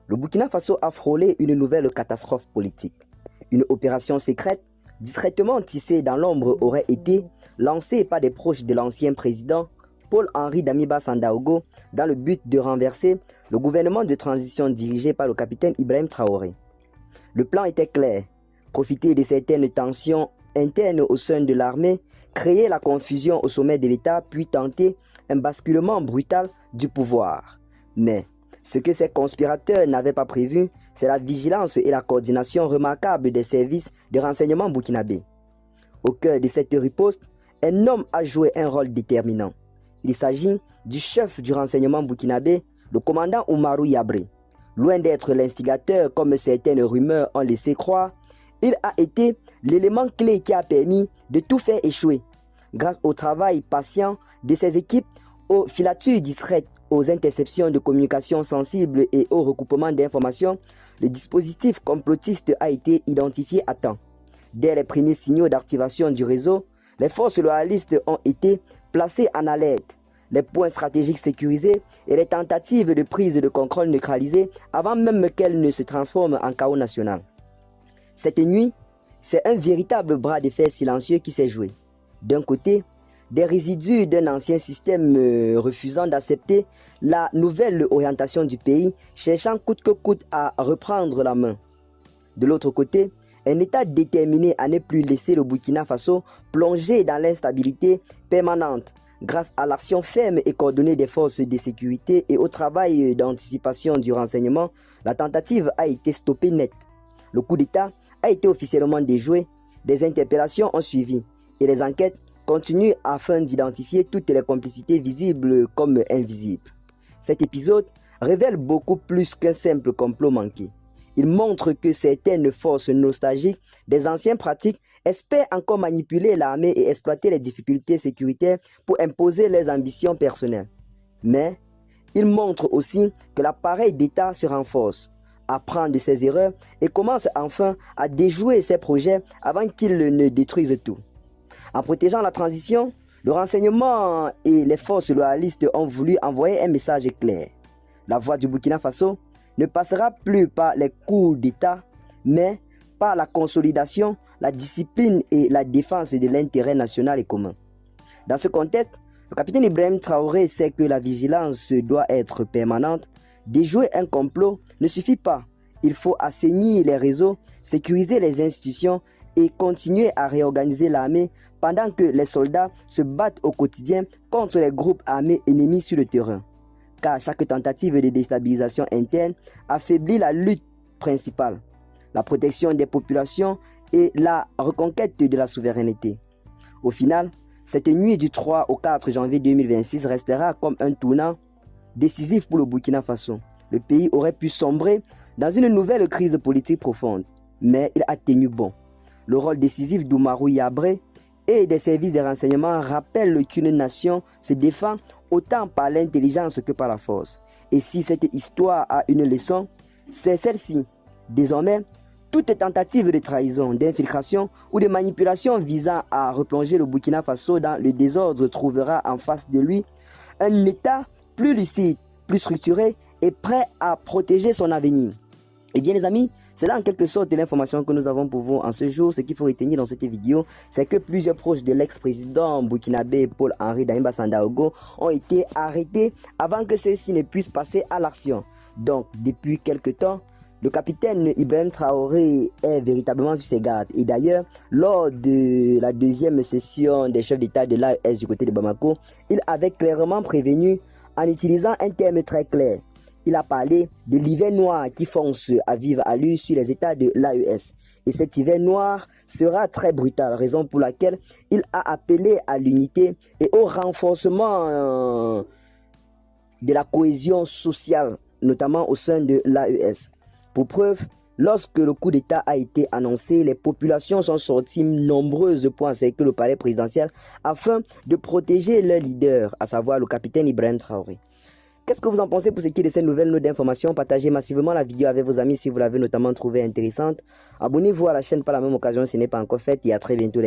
Le Burkina Faso a frôlé une nouvelle catastrophe politique. Une opération secrète, discrètement tissée dans l'ombre, aurait été lancée par des proches de l'ancien président Paul-Henri Damiba Sandaogo dans le but de renverser le gouvernement de transition dirigé par le capitaine Ibrahim Traoré. Le plan était clair: profiter de certaines tensions internes au sein de l'armée, créer la confusion au sommet de l'État, puis tenter un basculement brutal du pouvoir. Mais ce que ces conspirateurs n'avaient pas prévu, c'est la vigilance et la coordination remarquable des services de renseignement burkinabés. Au cœur de cette riposte, un homme a joué un rôle déterminant. Il s'agit du chef du renseignement burkinabé, le commandant Oumarou Yabré. Loin d'être l'instigateur comme certaines rumeurs ont laissé croire, il a été l'élément clé qui a permis de tout faire échouer. Grâce au travail patient de ses équipes, aux filatures discrètes, aux interceptions de communication sensibles et au recoupement d'informations, le dispositif complotiste a été identifié à temps. Dès les premiers signaux d'activation du réseau, les forces loyalistes ont été placées en alerte, les points stratégiques sécurisés et les tentatives de prise de contrôle neutralisées avant même qu'elles ne se transforment en chaos national. Cette nuit, c'est un véritable bras de fer silencieux qui s'est joué. D'un côté, des résidus d'un ancien système refusant d'accepter la nouvelle orientation du pays, cherchant coûte que coûte à reprendre la main. De l'autre côté, un État déterminé à ne plus laisser le Burkina Faso plonger dans l'instabilité permanente. Grâce à l'action ferme et coordonnée des forces de sécurité et au travail d'anticipation du renseignement, la tentative a été stoppée net. Le coup d'État a été officiellement déjoué, des interpellations ont suivi et les enquêtes continuent afin d'identifier toutes les complicités visibles comme invisibles. Cet épisode révèle beaucoup plus qu'un simple complot manqué. Il montre que certaines forces nostalgiques des anciennes pratiques espèrent encore manipuler l'armée et exploiter les difficultés sécuritaires pour imposer leurs ambitions personnelles. Mais il montre aussi que l'appareil d'État se renforce, apprend de ses erreurs et commence enfin à déjouer ses projets avant qu'ils ne détruisent tout. En protégeant la transition, le renseignement et les forces loyalistes ont voulu envoyer un message clair. La voie du Burkina Faso ne passera plus par les coups d'État, mais par la consolidation, la discipline et la défense de l'intérêt national et commun. Dans ce contexte, le capitaine Ibrahim Traoré sait que la vigilance doit être permanente. Déjouer un complot ne suffit pas. Il faut assainir les réseaux, sécuriser les institutions et continuer à réorganiser l'armée pendant que les soldats se battent au quotidien contre les groupes armés ennemis sur le terrain. Car chaque tentative de déstabilisation interne affaiblit la lutte principale, la protection des populations et la reconquête de la souveraineté. Au final, cette nuit du 3 au 4 janvier 2026 restera comme un tournant décisif pour le Burkina Faso. Le pays aurait pu sombrer dans une nouvelle crise politique profonde, mais il a tenu bon. Le rôle décisif d'Oumarou Yabré et des services de renseignement rappelle qu'une nation se défend autant par l'intelligence que par la force. Et si cette histoire a une leçon, c'est celle-ci. Désormais, toute tentative de trahison, d'infiltration ou de manipulation visant à replonger le Burkina Faso dans le désordre trouvera en face de lui un État plus lucide, plus structuré et prêt à protéger son avenir. Et bien les amis, c'est là en quelque sorte l'information que nous avons pour vous en ce jour. Ce qu'il faut retenir dans cette vidéo, c'est que plusieurs proches de l'ex-président burkinabé Paul-Henri Damiba Sandaogo ont été arrêtés avant que ceux-ci ne puissent passer à l'action. Donc, depuis quelque temps, le capitaine Ibrahim Traoré est véritablement sur ses gardes. Et d'ailleurs, lors de la deuxième session des chefs d'État de l'AES du côté de Bamako, il avait clairement prévenu en utilisant un terme très clair. Il a parlé de l'hiver noir qui fonce à vive allure sur les États de l'AES. Et cet hiver noir sera très brutal, raison pour laquelle il a appelé à l'unité et au renforcement de la cohésion sociale, notamment au sein de l'AES. Pour preuve, lorsque le coup d'État a été annoncé, les populations sont sorties nombreuses pour encercler le palais présidentiel afin de protéger leur leader, à savoir le capitaine Ibrahim Traoré. Qu'est-ce que vous en pensez pour ce qui est de cette nouvelle note d'information? Partagez massivement la vidéo avec vos amis si vous l'avez notamment trouvée intéressante. Abonnez-vous à la chaîne par la même occasion si ce n'est pas encore fait et à très bientôt.